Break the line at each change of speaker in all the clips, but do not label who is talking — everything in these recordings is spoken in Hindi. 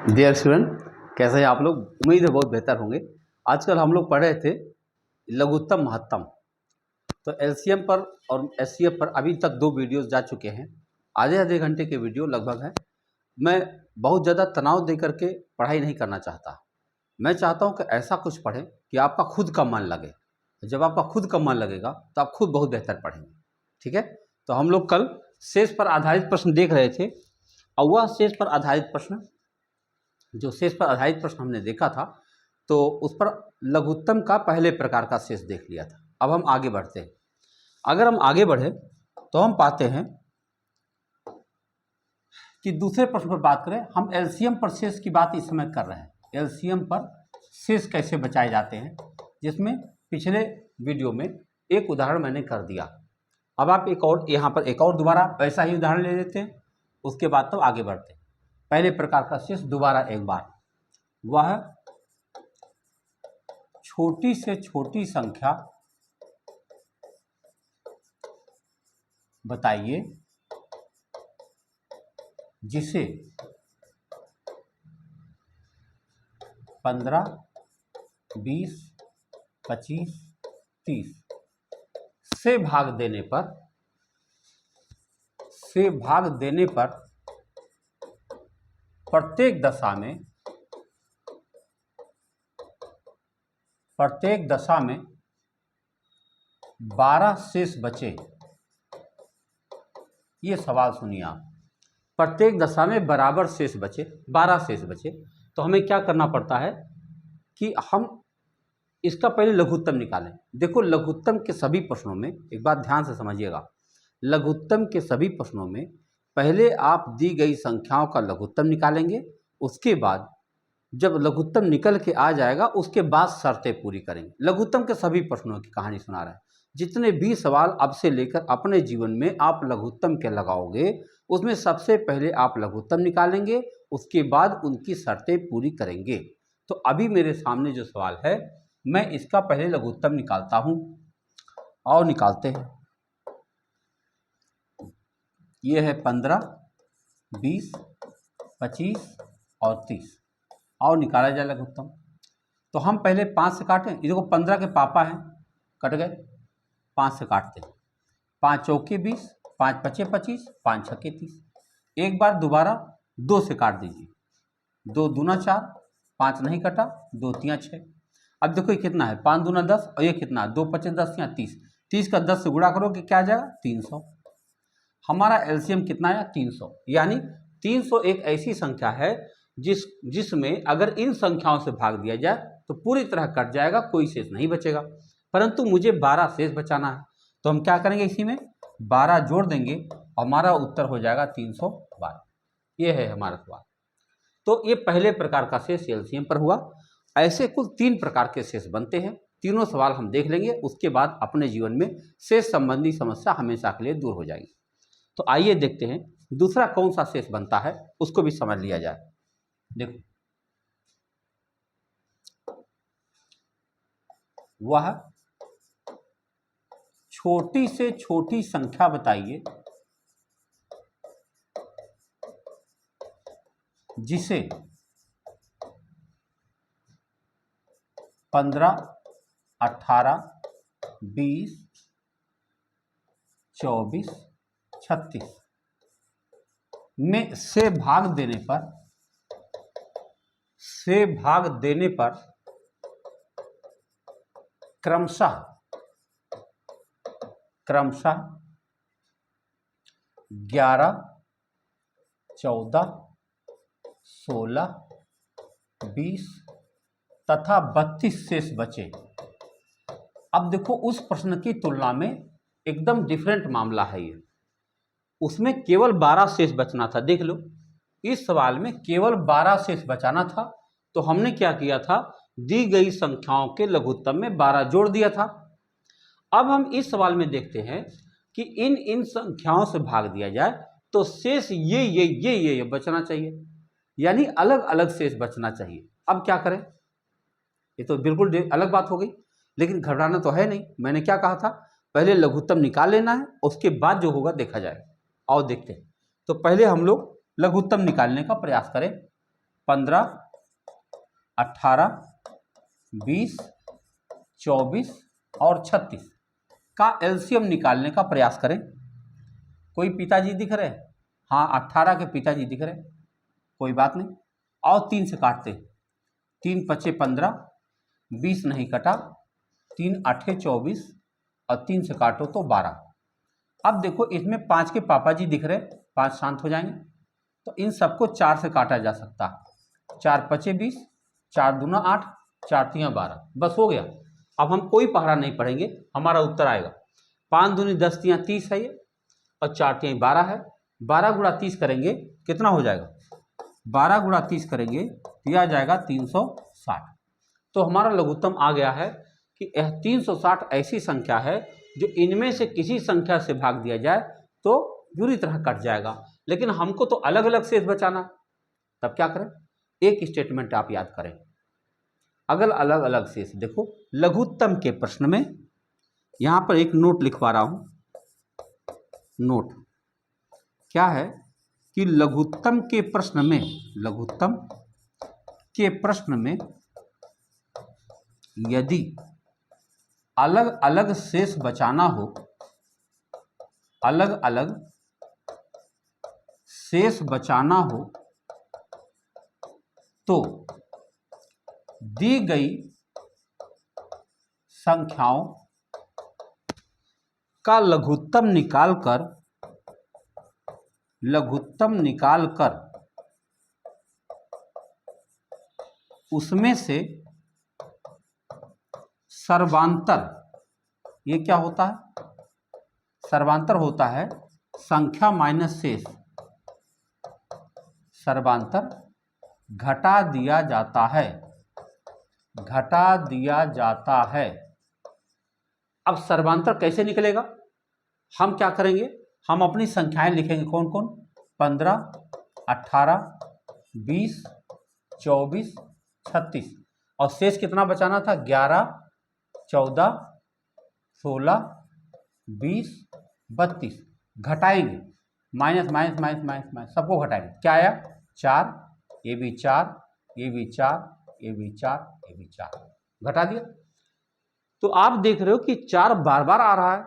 डियर स्टूडेंट, कैसे हैं आप लोग। उम्मीद है बहुत बेहतर होंगे। आजकल हम लोग पढ़ रहे थे लघुत्तम महत्तम। तो एलसीएम पर और एचसीएफ पर अभी तक 2 वीडियोस जा चुके हैं। आधे आधे घंटे के वीडियो लगभग है। मैं बहुत ज़्यादा तनाव दे करके पढ़ाई नहीं करना चाहता। मैं चाहता हूं कि ऐसा कुछ पढ़ें कि आपका खुद का मन लगे। जब आपका खुद का मन लगेगा तो आप खुद बहुत बेहतर पढ़ेंगे। ठीक है। तो हम लोग कल शेष पर आधारित प्रश्न देख रहे थे और वह शेष पर आधारित प्रश्न जो शेष पर आधारित प्रश्न हमने देखा था तो उस पर लघुत्तम का पहले प्रकार का शेष देख लिया था। अब हम आगे बढ़ते हैं। अगर हम आगे बढ़े तो हम पाते हैं कि दूसरे प्रश्न पर बात करें। हम एलसीएम पर शेष की बात इस समय कर रहे हैं। एलसीएम पर शेष कैसे बचाए जाते हैं, जिसमें पिछले वीडियो में एक उदाहरण मैंने कर दिया। अब आप एक और यहाँ पर एक और दोबारा वैसा ही उदाहरण ले लेते हैं। उसके बाद तो आगे बढ़ते हैं। पहले प्रकार का शेष दोबारा एक बार, वह छोटी से छोटी संख्या बताइए जिसे 15, 20, 25, 30 से भाग देने पर प्रत्येक दशा में 12 शेष बचे। ये सवाल सुनिए आप। प्रत्येक दशा में बराबर शेष बचे, 12 शेष बचे। तो हमें क्या करना पड़ता है कि हम इसका पहले लघुत्तम निकालें। देखो, लघुत्तम के सभी प्रश्नों में एक बात ध्यान से समझिएगा। लघुत्तम के सभी प्रश्नों में पहले आप दी गई संख्याओं का लघुत्तम निकालेंगे। उसके बाद जब लघुत्तम निकल के आ जाएगा उसके बाद शर्तें पूरी करेंगे। लघुत्तम के सभी प्रश्नों की कहानी सुना रहे हैं। जितने भी सवाल अब से लेकर अपने जीवन में आप लघुत्तम के लगाओगे उसमें सबसे पहले आप लघुत्तम निकालेंगे, उसके बाद उनकी शर्तें पूरी करेंगे। तो अभी मेरे सामने जो सवाल है मैं इसका पहले लघुत्तम निकालता हूं और निकालते हैं। ये है 15, 20, 25 और 30 और निकाला जाए लघुत्तम। तो हम पहले 5 से काटें। ये देखो 15 के पापा हैं, कट गए। 5 से काटते हैं। 5 चौके 20, 5 पचे 25, 5 छक्के 30। एक बार दोबारा 2 से काट दीजिए। 2 दूना 4, 5 नहीं कटा, 2 तियाँ 6। अब देखो ये कितना है, 5 दूना 10 और ये कितना, 2 पचे 10 या 30। 30 का 10 से गुणा करोगे क्या आ जाएगा, 300। हमारा एलसीएम कितना आया, 300। यानी 300 एक ऐसी संख्या है जिसमें अगर इन संख्याओं से भाग दिया जाए तो पूरी तरह कट जाएगा, कोई शेष नहीं बचेगा। परंतु मुझे 12 शेष बचाना है। तो हम क्या करेंगे, इसी में 12 जोड़ देंगे और हमारा उत्तर हो जाएगा 312। ये है हमारा सवाल। तो ये पहले प्रकार का शेष एलसीएम पर हुआ। ऐसे कुल 3 प्रकार के शेष बनते हैं। तीनों सवाल हम देख लेंगे, उसके बाद अपने जीवन में शेष संबंधी समस्या हमेशा के लिए दूर हो जाएगी। तो आइए देखते हैं दूसरा कौन सा शेष बनता है, उसको भी समझ लिया जाए। देखो, वह छोटी से छोटी संख्या बताइए जिसे 15, 18, 20, 24, 36 में से भाग देने पर क्रमशः 11, 14, 16, 20 तथा 32 शेष बचे। अब देखो, उस प्रश्न की तुलना में एकदम डिफरेंट मामला है ये। उसमें केवल 12 शेष बचना था। देख लो, इस सवाल में केवल 12 शेष बचाना था। तो हमने क्या किया था, दी गई संख्याओं के लघुत्तम में 12 जोड़ दिया था। अब हम इस सवाल में देखते हैं कि इन संख्याओं से भाग दिया जाए तो शेष ये बचना चाहिए, यानी अलग अलग शेष बचना चाहिए। अब क्या करें, ये तो बिल्कुल अलग बात हो गई, लेकिन घबराना तो है नहीं। मैंने क्या कहा था, पहले लघुत्तम निकाल लेना है, उसके बाद जो होगा देखा जाएगा। और देखते हैं। तो पहले हम लोग लघुत्तम निकालने का प्रयास करें। 15, 18, 20, 24 और 36 का एलसीएम निकालने का प्रयास करें। कोई पिताजी दिख रहे हैं? हाँ, 18 के पिताजी दिख रहे हैं, कोई बात नहीं। और 3 से काटते, 3 पचे 15, 20 नहीं कटा, 3 आठे 24 और 3 से काटो तो 12। अब देखो इसमें 5 के पापा जी दिख रहे, 5 शांत हो जाएंगे, तो इन सबको 4 से काटा जा सकता है। 4 पचे 20, 4 दूना 8, 4 तियाँ 12, बस हो गया। अब हम कोई पहाड़ा नहीं पढ़ेंगे, हमारा उत्तर आएगा। 5 दूनी 10 तियाँ 30 है ये, और 4 तियाँ 12 है। 12 गुणा 30 करेंगे कितना हो जाएगा? 12 गुणा 30 करेंगे तो यह आ जाएगा 360। तो हमारा लघुत्तम आ गया है कि यह 360 ऐसी संख्या है जो इनमें से किसी संख्या से भाग दिया जाए तो पूरी तरह कट जाएगा, लेकिन हमको तो अलग अलग शेष बचाना। तब क्या करें? एक स्टेटमेंट आप याद करें, अगर अलग अलग शेष देखो लघुत्तम के प्रश्न में, यहां पर एक नोट लिखवा रहा हूं। नोट क्या है कि लघुत्तम के प्रश्न में, लघुत्तम के प्रश्न में यदि अलग अलग शेष बचाना हो, अलग अलग शेष बचाना हो तो दी गई संख्याओं का लघुत्तम निकालकर उसमें से सर्वांतर, ये क्या होता है? सर्वांतर होता है संख्या माइनस शेष, सर्वांतर घटा दिया जाता है, घटा दिया जाता है। अब सर्वांतर कैसे निकलेगा? हम क्या करेंगे? हम अपनी संख्याएं लिखेंगे, कौन कौन? 15, 18, 20, 24, 36, और शेष कितना बचाना था? 11, 14, 16, 20, 32। घटाएंगे, minus minus minus minus minus सबको घटाएंगे। क्या आया? 4, ये भी 4, ये भी 4, ये भी 4, ये भी 4, घटा दिया। तो आप देख रहे हो कि 4 बार बार आ रहा है।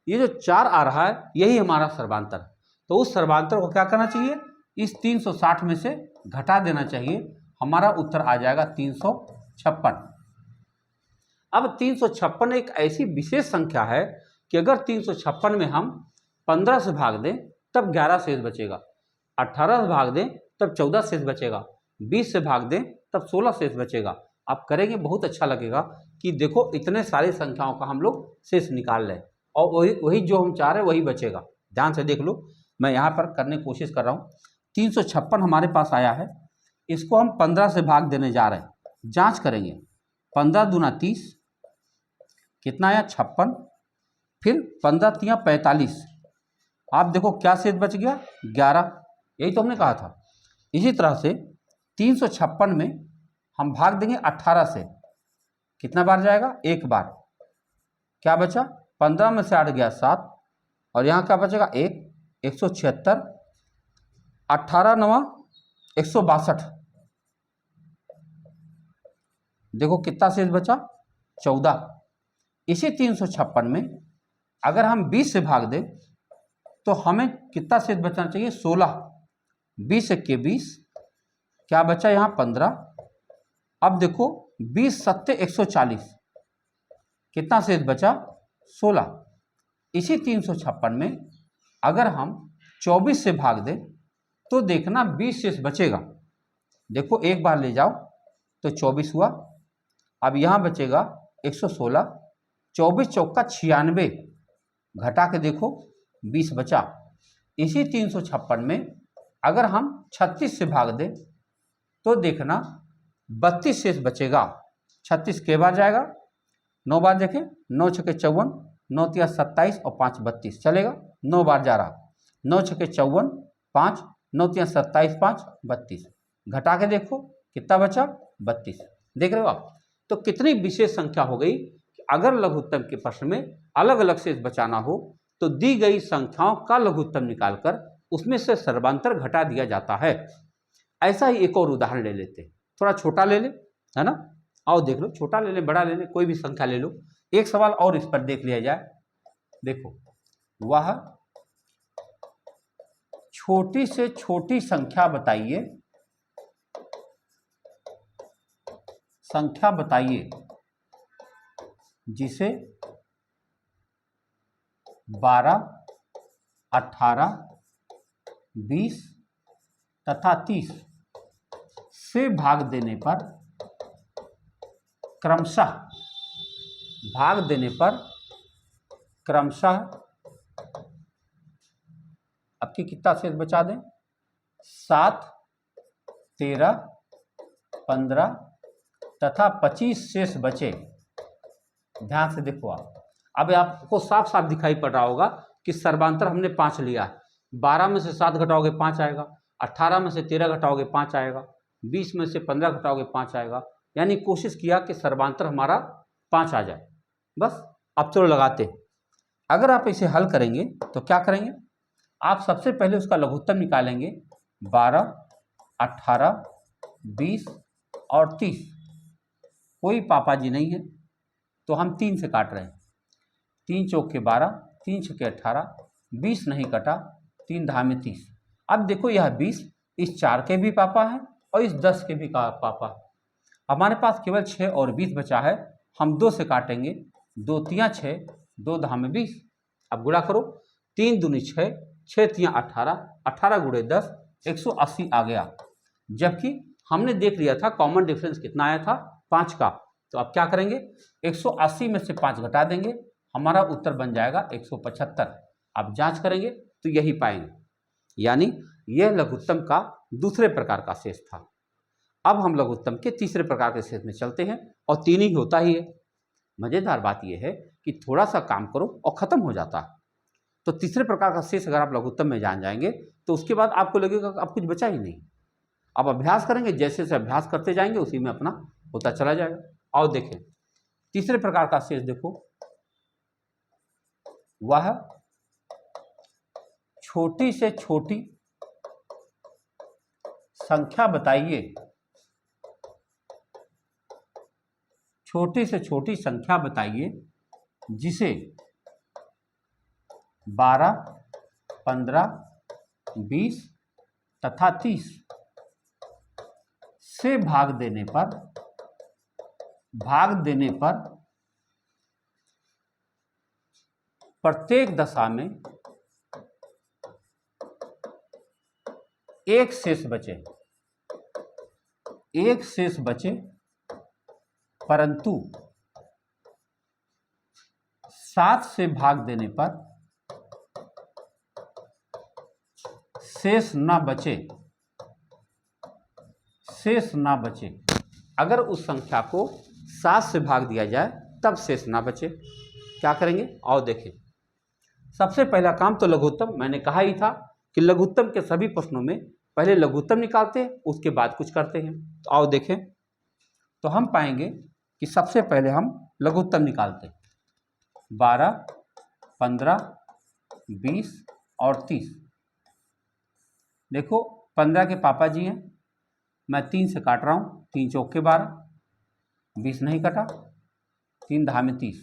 ये जो 4 आ रहा है यही हमारा सर्वांतर है। तो उस सर्वांतर को क्या करना चाहिए? इस 360 में से घटा देना चाहिए। हमारा उत्तर आ जाएगा 356। अब 356 एक ऐसी विशेष संख्या है कि अगर 356 में हम 15 से भाग दें तब 11 शेष बचेगा, 18 से भाग दें तब 14 शेष बचेगा, 20 से भाग दें तब 16 शेष बचेगा। आप करेंगे बहुत अच्छा लगेगा कि देखो इतने सारी संख्याओं का हम लोग शेष निकाल लें और वही जो हम चाह रहे हैं वही बचेगा। ध्यान से देख लो, मैं यहाँ पर करने की कोशिश कर रहा हूँ। 356 हमारे पास आया है, इसको हम 15 से भाग देने जा रहे हैं। जांच करेंगे, 15 दूना 30, कितना आया? 56, फिर 15 तियाँ 45। आप देखो क्या शेष बच गया? 11। यही तो हमने कहा था। इसी तरह से 356 में हम भाग देंगे 18 से, कितना बार जाएगा? एक बार। क्या बचा? 15 में से 8 गया 7, और यहाँ क्या बचेगा? 1, 176, 18 9 162। देखो कितना शेष बचा? 14। इसी 356 में अगर हम 20 से भाग दें तो हमें कितना शेष बचना चाहिए? 16। 20 के 20, क्या बचा यहाँ? 15। अब देखो 20 सत्ते 140, कितना शेष बचा? 16। इसी 356 में अगर हम 24 से भाग दें तो देखना 20 शेष बचेगा। देखो एक बार ले जाओ तो 24 हुआ, अब यहाँ बचेगा 116, 24 चौका 96, घटा के देखो 20 बचा। इसी 356 में अगर हम 36 से भाग दें तो देखना 32 शेष बचेगा। 36 के बार जाएगा? 9 बार देखें, 9 छके 54, 9 तिया 27 और 5 32, चलेगा? 9 बार जा रहा, 9 छके 54, 5, 9 तिया 27, 5 32, घटा के देखो कितना बचा? 32। देख रहे हो आप? तो कितनी विशेष संख्या हो गई कि अगर लघुत्तम के प्रश्न में अलग अलग शेष बचाना हो तो दी गई संख्याओं का लघुत्तम निकालकर उसमें से सर्वांतर घटा दिया जाता है। ऐसा ही एक और उदाहरण ले लेते हैं, थोड़ा छोटा ले ले, है ना। आओ देख लो, छोटा ले ले बड़ा ले ले, कोई भी संख्या ले लो। एक सवाल और इस पर देख लिया जाए। देखो, वह छोटी से छोटी संख्या बताइए, संख्या बताइए जिसे 12, 18, 20 तथा 30 से भाग देने पर क्रमशः आपकी कितना शेष बचा दें? 7, 13, 15 तथा 25 शेष बचे। ध्यान से देखो आप, अब आपको साफ साफ दिखाई पड़ रहा होगा कि सर्वांतर हमने 5 लिया है। 12 में से 7 घटाओगे 5 आएगा, 18 में से 13 घटाओगे 5 आएगा, 20 में से 15 घटाओगे 5 आएगा। यानी कोशिश किया कि सर्वांतर हमारा 5 आ जाए। बस अब चलो लगाते। अगर आप इसे हल करेंगे तो क्या करेंगे? आप सबसे पहले उसका लघुत्तम निकालेंगे। 12, 18, 20 और 30। कोई पापा जी नहीं है तो हम 3 से काट रहे हैं। 3 चौके 12, 3 छक्के 18, 20 नहीं कटा, 3 धामे 30। अब देखो यह 20 इस 4 के भी पापा है और इस 10 के भी पापा है। हमारे पास केवल 6 और 20 बचा है। हम 2 से काटेंगे। 2 तियाँ 6, 2 धामे 20। अब गुणा करो, 3 दूनी 6, 6 तियाँ 18, 18 गुणे 10, 180 आ गया। जबकि हमने देख लिया था कॉमन डिफरेंस कितना आया था, 5 का। तो अब क्या करेंगे? 180 में से 5 घटा देंगे, हमारा उत्तर बन जाएगा 175। अब जांच करेंगे तो यही पाएंगे। यानी यह लघुत्तम का दूसरे प्रकार का शेष था। अब हम लघुत्तम के तीसरे प्रकार के शेष में चलते हैं, और 3 ही होता ही है। मजेदार बात यह है कि थोड़ा सा काम करो और खत्म हो जाता है। तो तीसरे प्रकार का शेष अगर आप लघुत्तम में जान जाएंगे तो उसके बाद आपको लगेगा कि अब कुछ बचा ही नहीं। अब अभ्यास करेंगे, जैसे जैसे अभ्यास करते जाएंगे उसी में अपना होता चला जाएगा। आओ देखें तीसरे प्रकार का शेष। देखो, वह छोटी से छोटी संख्या बताइए, छोटी से छोटी संख्या बताइए जिसे 12, 15, 20 तथा 30 से भाग देने पर प्रत्येक दशा में एक शेष बचे, परंतु 7 से भाग देने पर शेष ना बचे। अगर उस संख्या को 7 से भाग दिया जाए तब शेष ना बचे। क्या करेंगे? आओ देखें। सबसे पहला काम तो लघुत्तम, मैंने कहा ही था कि लघुत्तम के सभी प्रश्नों में पहले लघुत्तम निकालते हैं, उसके बाद कुछ करते हैं। तो आओ देखें, तो हम पाएंगे कि सबसे पहले हम लघुत्तम निकालते हैं। 12, 15, 20 और 30। देखो 15 के पापा जी हैं, मैं 3 से काट रहा हूँ। 3 चौके 12, 20 नहीं कटा, 3 धामे 30।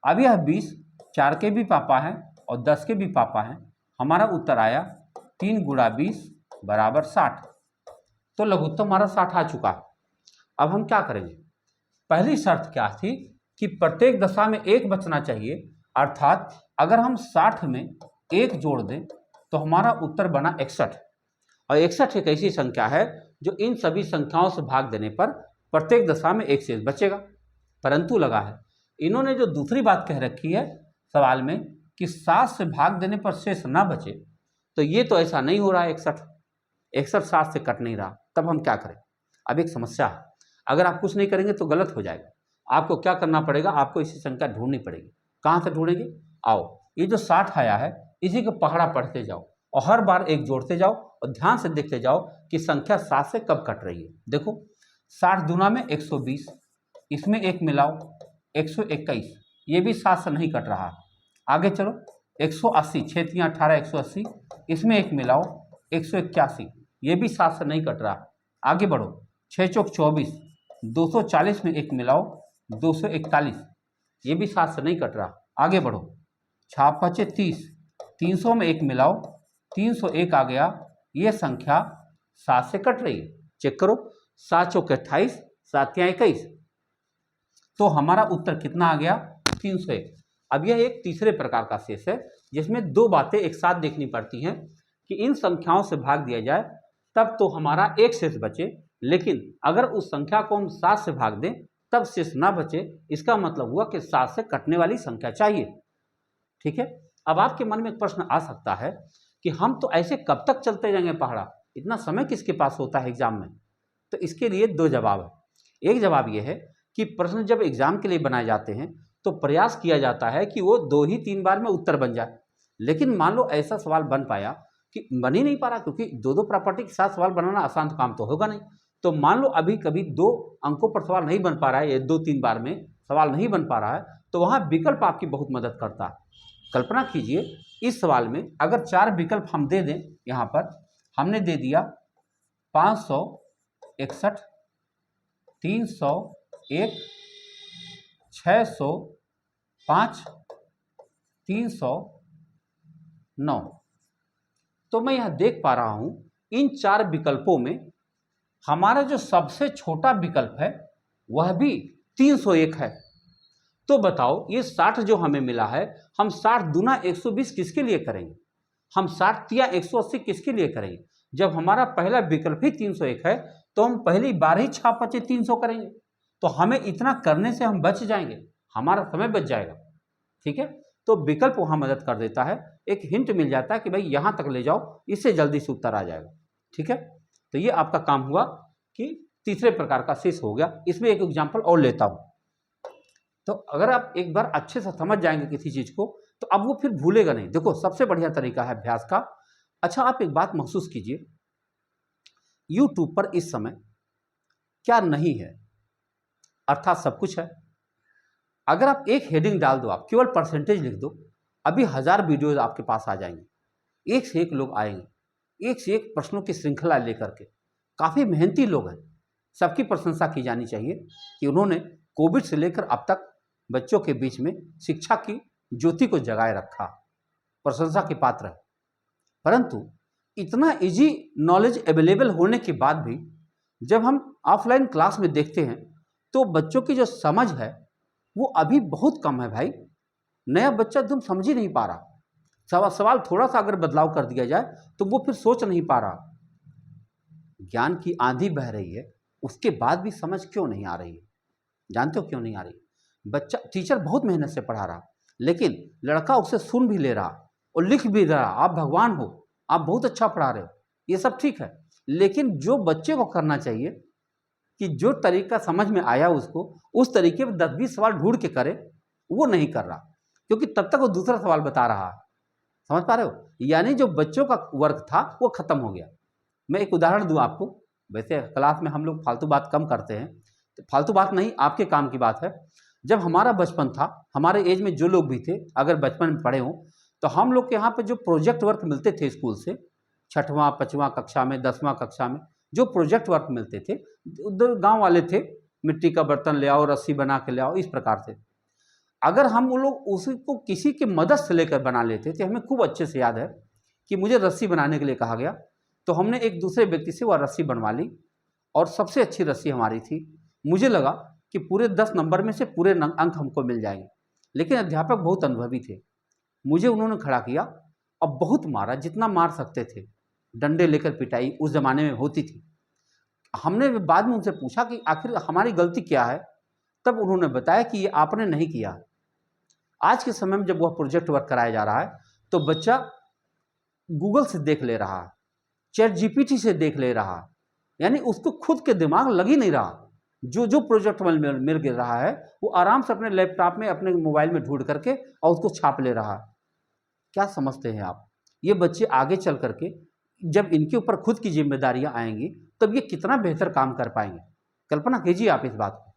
अब यह 20 4 के भी पापा हैं और 10 के भी पापा हैं। हमारा उत्तर आया 3 गुणा 20 बराबर 60। तो लघुत्तम हमारा 60 आ चुका। अब हम क्या करेंगे? पहली शर्त क्या थी कि प्रत्येक दशा में एक बचना चाहिए, अर्थात अगर हम 60 में 1 जोड़ दें तो हमारा उत्तर बना 61। और 61 एक ऐसी संख्या है जो इन सभी संख्याओं से भाग देने पर प्रत्येक दशा में एक शेष बचेगा। परंतु लगा है, इन्होंने जो दूसरी बात कह रखी है सवाल में कि 7 से भाग देने पर शेष ना बचे, तो ये तो ऐसा नहीं हो रहा है। 61 7 से कट नहीं रहा। तब हम क्या करें? अब एक समस्या है, अगर आप कुछ नहीं करेंगे तो गलत हो जाएगा। आपको क्या करना पड़ेगा? आपको इसी संख्या ढूंढनी पड़ेगी। कहाँ से ढूंढेंगे? आओ, ये जो 60 आया है इसी को पकड़ा पढ़ते जाओ और हर बार एक जोड़ते जाओ और ध्यान से देखते जाओ कि संख्या 7 से कब कट रही है। देखो 60 दूना में 120, इसमें एक मिलाओ 121, ये भी 7 से नहीं कट रहा। आगे चलो 180, 6 तियाँ 18, 180, इसमें एक मिलाओ 181, ये भी 7 से नहीं कट रहा, आगे बढ़ो। 6 चौक 24, 240 में 1 मिलाओ 241, ये भी 7 से नहीं कट रहा, आगे बढ़ो। 6 5 30, 300 में 1 मिलाओ 301 आ गया, ये संख्या 7 से कट रही है, चेक करो। 7 चौक 28, 7 या 21, तो हमारा उत्तर कितना आ गया 301। अब यह एक तीसरे प्रकार का शेष है जिसमें दो बातें एक साथ देखनी पड़ती हैं कि इन संख्याओं से भाग दिया जाए तब तो हमारा एक शेष बचे, लेकिन अगर उस संख्या को हम 7 से भाग दें तब शेष ना बचे, इसका मतलब हुआ कि 7 से कटने वाली संख्या चाहिए। ठीक है, अब आपके मन में एक प्रश्न आ सकता है कि हम तो ऐसे कब तक चलते जाएंगे पहाड़ा, इतना समय किसके पास होता है एग्जाम में। तो इसके लिए दो जवाब है। एक जवाब यह है कि प्रश्न जब एग्जाम के लिए बनाए जाते हैं तो प्रयास किया जाता है कि वो 2 ही 3 बार में उत्तर बन जाए, लेकिन मान लो ऐसा सवाल बन पाया कि बन ही नहीं पा रहा, क्योंकि 2 प्रॉपर्टी के साथ सवाल बनाना आसान काम तो होगा नहीं। तो मान लो अभी कभी 2 अंकों पर सवाल नहीं बन पा रहा है, या 2-3 बार में सवाल नहीं बन पा रहा है, तो वहाँ विकल्प आपकी बहुत मदद करता है। कल्पना कीजिए इस सवाल में अगर 4 विकल्प हम दे दें, यहाँ पर हमने दे दिया 561, 301, 605, 309, तो मैं यह देख पा रहा हूं इन 4 विकल्पों में हमारा जो सबसे छोटा विकल्प है वह भी 301 है। तो बताओ ये 60 जो हमें मिला है, हम 60 दूना 120 किसके लिए करेंगे, हम 60 या 180 किसके लिए करेंगे। जब हमारा पहला विकल्प ही 301 है तो हम पहली बार ही 6 5 300 करेंगे, तो हमें इतना करने से हम बच जाएंगे, हमारा समय बच जाएगा। ठीक है, तो विकल्प वहां मदद कर देता है, एक हिंट मिल जाता है कि भाई यहां तक ले जाओ, इससे जल्दी से उत्तर आ जाएगा। ठीक है, तो ये आपका काम हुआ कि तीसरे प्रकार का शेष हो गया। इसमें एक एग्जाम्पल और लेता हूं, तो अगर आप एक बार अच्छे से समझ जाएंगे किसी चीज को तो अब वो फिर भूलेगा नहीं। देखो सबसे बढ़िया तरीका है अभ्यास का। अच्छा, आप एक बात महसूस कीजिए, यूट्यूब पर इस समय क्या नहीं है, अर्थात सब कुछ है। अगर आप एक हेडिंग डाल दो, आप केवल परसेंटेज लिख दो, अभी 1000 वीडियोज आपके पास आ जाएंगे, एक से एक लोग आएंगे, एक से एक प्रश्नों की श्रृंखला लेकर के। काफ़ी मेहनती लोग हैं, सबकी प्रशंसा की जानी चाहिए कि उन्होंने कोविड से लेकर अब तक बच्चों के बीच में शिक्षा की ज्योति को जगाए रखा, प्रशंसा के पात्र है। परंतु इतना इजी नॉलेज अवेलेबल होने के बाद भी जब हम ऑफलाइन क्लास में देखते हैं तो बच्चों की जो समझ है वो अभी बहुत कम है भाई। नया बच्चा तुम समझ ही नहीं पा रहा, सवाल थोड़ा सा अगर बदलाव कर दिया जाए तो वो फिर सोच नहीं पा रहा। ज्ञान की आंधी बह रही है, उसके बाद भी समझ क्यों नहीं आ रही है? जानते हो क्यों नहीं आ रही? बच्चा, टीचर बहुत मेहनत से पढ़ा रहा, लेकिन लड़का उसे सुन भी ले रहा और लिख भी रहा, आप भगवान हो, आप बहुत अच्छा पढ़ा रहे हो, ये सब ठीक है, लेकिन जो बच्चे को करना चाहिए कि जो तरीका समझ में आया उसको उस तरीके में 10-20 सवाल ढूंढ के करे, वो नहीं कर रहा, क्योंकि तब तक वो दूसरा सवाल बता रहा है। समझ पा रहे हो? यानी जो बच्चों का वर्क था वो खत्म हो गया। मैं एक उदाहरण दूं आपको, वैसे क्लास में हम लोग फालतू बात कम करते हैं, तो फालतू बात नहीं, आपके काम की बात है। जब हमारा बचपन था, हमारे एज में जो लोग भी थे, अगर बचपन में पढ़े हों, तो हम लोग के यहाँ पे जो प्रोजेक्ट वर्क मिलते थे स्कूल से, 6वां 5वां कक्षा में, 10वां कक्षा में जो प्रोजेक्ट वर्क मिलते थे, उधर गाँव वाले थे, मिट्टी का बर्तन ले आओ, रस्सी बना के ले आओ, इस प्रकार से। अगर हम वो लोग उसी को किसी की मदद से लेकर बना लेते थे, हमें खूब अच्छे से याद है कि मुझे रस्सी बनाने के लिए कहा गया, तो हमने एक दूसरे व्यक्ति से वह रस्सी बनवा ली और सबसे अच्छी रस्सी हमारी थी। मुझे लगा कि पूरे 10 नंबर में से पूरे अंक हमको मिल जाएंगे, लेकिन अध्यापक बहुत अनुभवी थे, मुझे उन्होंने खड़ा किया और बहुत मारा, जितना मार सकते थे। डंडे लेकर पिटाई उस जमाने में होती थी। हमने बाद में उनसे पूछा कि आखिर हमारी गलती क्या है, तब उन्होंने बताया कि ये आपने नहीं किया। आज के समय में जब वह प्रोजेक्ट वर्क कराया जा रहा है तो बच्चा गूगल से देख ले रहा है, चैट जीपीटी से देख ले रहा है, यानी उसको खुद के दिमाग लग ही नहीं रहा। जो प्रोजेक्ट मिल गिर रहा है वो आराम से अपने लैपटॉप में, अपने मोबाइल में ढूंढ करके और उसको छाप ले रहा है। क्या समझते हैं आप, ये बच्चे आगे चल करके जब इनके ऊपर खुद की जिम्मेदारियां आएंगी तब ये कितना बेहतर काम कर पाएंगे? कल्पना कीजिए आप इस बात को।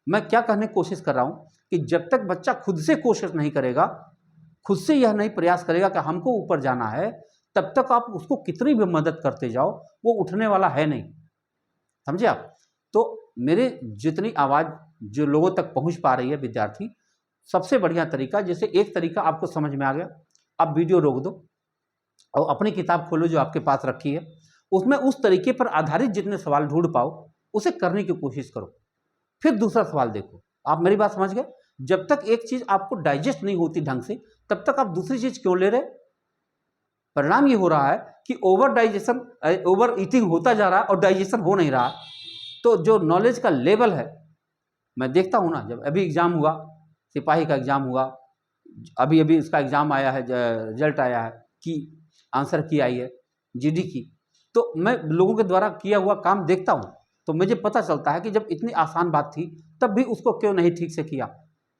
मैं क्या कहने की कोशिश कर रहा हूं कि जब तक बच्चा खुद से कोशिश नहीं करेगा, खुद से यह नहीं प्रयास करेगा कि हमको ऊपर जाना है, तब तक आप उसको कितनी भी मदद करते जाओ वो उठने वाला है नहीं, समझे आप। तो मेरे जितनी आवाज़ जो लोगों तक पहुंच पा रही है विद्यार्थी, सबसे बढ़िया तरीका, जैसे एक तरीका आपको समझ में आ गया, आप वीडियो रोक दो और अपनी किताब खोलो जो आपके पास रखी है, उसमें उस तरीके पर आधारित जितने सवाल ढूंढ पाओ उसे करने की कोशिश करो। फिर दूसरा सवाल देखो। आप मेरी बात समझ गए। जब तक एक चीज आपको डाइजेस्ट नहीं होती ढंग से, तब तक आप दूसरी चीज क्यों ले रहे। परिणाम ये हो रहा है कि ओवर डाइजेशन, ओवर ईटिंग होता जा रहा है और डाइजेशन हो नहीं रहा। तो जो नॉलेज का लेवल है, मैं देखता हूं ना, जब अभी एग्जाम हुआ, सिपाही का एग्जाम हुआ, अभी अभी इसका एग्जाम आया है, रिजल्ट आया है कि आंसर की आई है जीडी की, तो मैं लोगों के द्वारा किया हुआ काम देखता हूं, तो मुझे पता चलता है कि जब इतनी आसान बात थी तब भी उसको क्यों नहीं ठीक से किया,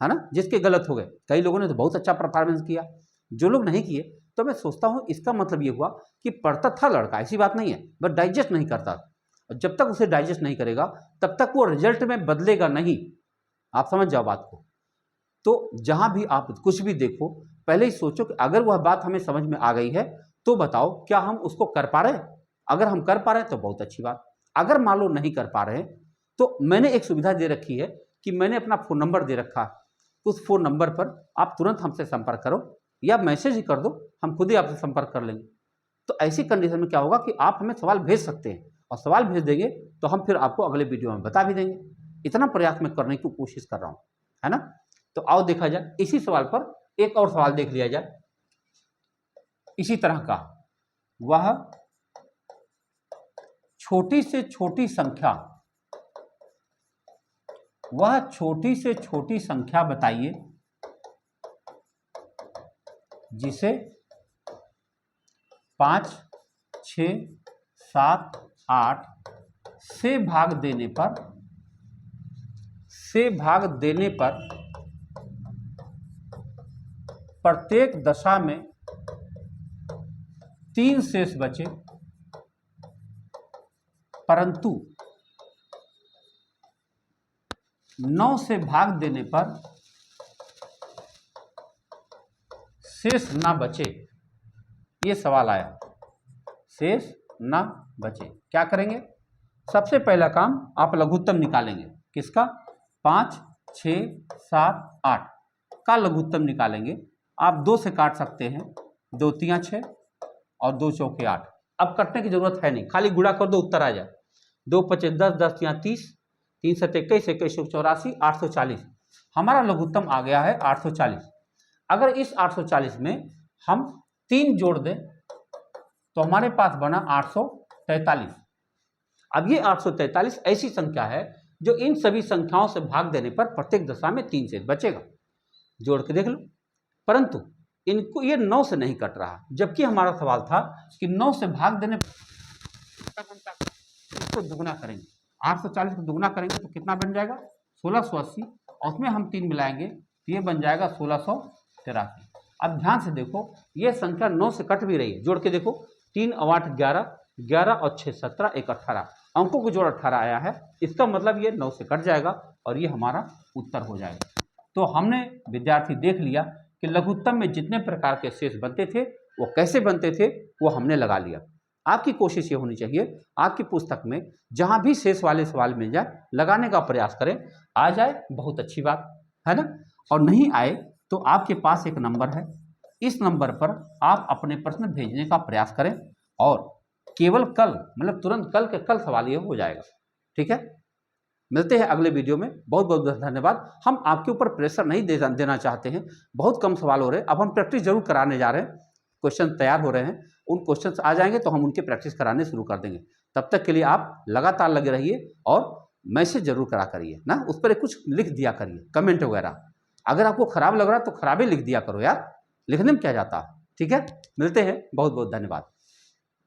है ना। जिसके गलत हो गए, कई लोगों ने तो बहुत अच्छा परफॉर्मेंस किया, जो लोग नहीं किए, तो मैं सोचता हूँ इसका मतलब ये हुआ कि पढ़ता था लड़का, ऐसी बात नहीं है, बट डाइजेस्ट नहीं करता। और जब तक उसे डाइजेस्ट नहीं करेगा तब तक वो रिजल्ट में बदलेगा नहीं। आप समझ जाओ बात को। तो जहां भी आप कुछ भी देखो, पहले ही सोचो कि अगर वह बात हमें समझ में आ गई है तो बताओ क्या हम उसको कर पा रहे हैं। अगर हम कर पा रहे हैं तो बहुत अच्छी बात, अगर मान लो नहीं कर पा रहे हैं तो मैंने एक सुविधा दे रखी है कि मैंने अपना फ़ोन नंबर दे रखा है, उस फ़ोन नंबर पर आप तुरंत हमसे संपर्क करो या मैसेज ही कर दो, हम खुद ही आपसे संपर्क कर लेंगे। तो ऐसी कंडीशन में क्या होगा कि आप हमें सवाल भेज सकते हैं, और सवाल भेज देंगे तो हम फिर आपको अगले वीडियो में बता भी देंगे। इतना प्रयास मैं करने की कोशिश कर रहा हूँ, है ना। तो आओ देखा जाए, इसी सवाल पर एक और सवाल देख लिया जाए इसी तरह का। वह छोटी से छोटी संख्या, वह छोटी से छोटी संख्या बताइए जिसे 5, 6, 7, 8 से भाग देने पर प्रत्येक दशा में 3 शेष बचे, परंतु 9 से भाग देने पर शेष ना बचे। ये सवाल आया, शेष ना बचे, क्या करेंगे। सबसे पहला काम आप लघुत्तम निकालेंगे, किसका, 5, 6, 7, 8 का लघुत्तम निकालेंगे। आप 2 से काट सकते हैं, 2 तियां 6 और 2 चौके 8। अब कटने की जरूरत है नहीं, खाली गुणा कर दो, उत्तर आ जाए। 2 पचे 10, 10 तियां 30, 3 सत्ते 21, 21 84, 840। हमारा लघुत्तम आ गया है 840। अगर इस 840 में हम 3 जोड़ दें तो हमारे पास बना 843। अब ये 843 ऐसी संख्या है जो इन सभी संख्याओं से भाग देने पर प्रत्येक दशा में 3 शेष बचेगा। जोड़ के देख लो। परंतु इनको ये 9 से नहीं कट रहा, जबकि हमारा सवाल था कि 9 से भाग देने पर इसको दुगना करेंगे, 840 को दुगना करेंगे तो कितना बन जाएगा, 1680, और उसमें हम 3 मिलाएंगे तो ये बन जाएगा 1683। अब ध्यान से देखो, ये संख्या 9 से कट भी रही है, जोड़ के देखो, 3 और 8 11, 11 और 6 17, 1 18, अंकों को जोड़ 18 आया है, इसका मतलब ये 9 से कट जाएगा और ये हमारा उत्तर हो जाएगा। तो हमने विद्यार्थी देख लिया कि लघुत्तम में जितने प्रकार के शेष बनते थे वो कैसे बनते थे, वो हमने लगा लिया। आपकी कोशिश ये होनी चाहिए, आपकी पुस्तक में जहाँ भी शेष वाले सवाल मिल जाए लगाने का प्रयास करें, आ जाए बहुत अच्छी बात है ना, और नहीं आए तो आपके पास एक नंबर है, इस नंबर पर आप अपने प्रश्न भेजने का प्रयास करें और केवल कल, मतलब तुरंत कल के कल सवाल ये हो जाएगा। ठीक है, मिलते हैं अगले वीडियो में। बहुत बहुत धन्यवाद। हम आपके ऊपर प्रेशर नहीं देना चाहते हैं, बहुत कम सवाल हो रहे हैं, अब हम प्रैक्टिस जरूर कराने जा रहे हैं, क्वेश्चन तैयार हो रहे हैं, उन क्वेश्चन आ जाएंगे तो हम उनके प्रैक्टिस कराने शुरू कर देंगे। तब तक के लिए आप लगातार लगे रहिए और मैसेज जरूर करा करिए ना, उस पर कुछ लिख दिया करिए, कमेंट वगैरह। अगर आपको खराब लग रहा है तो खराब ही लिख दिया करो यार, लिखने में क्या जाता है। ठीक है, मिलते हैं, बहुत बहुत धन्यवाद।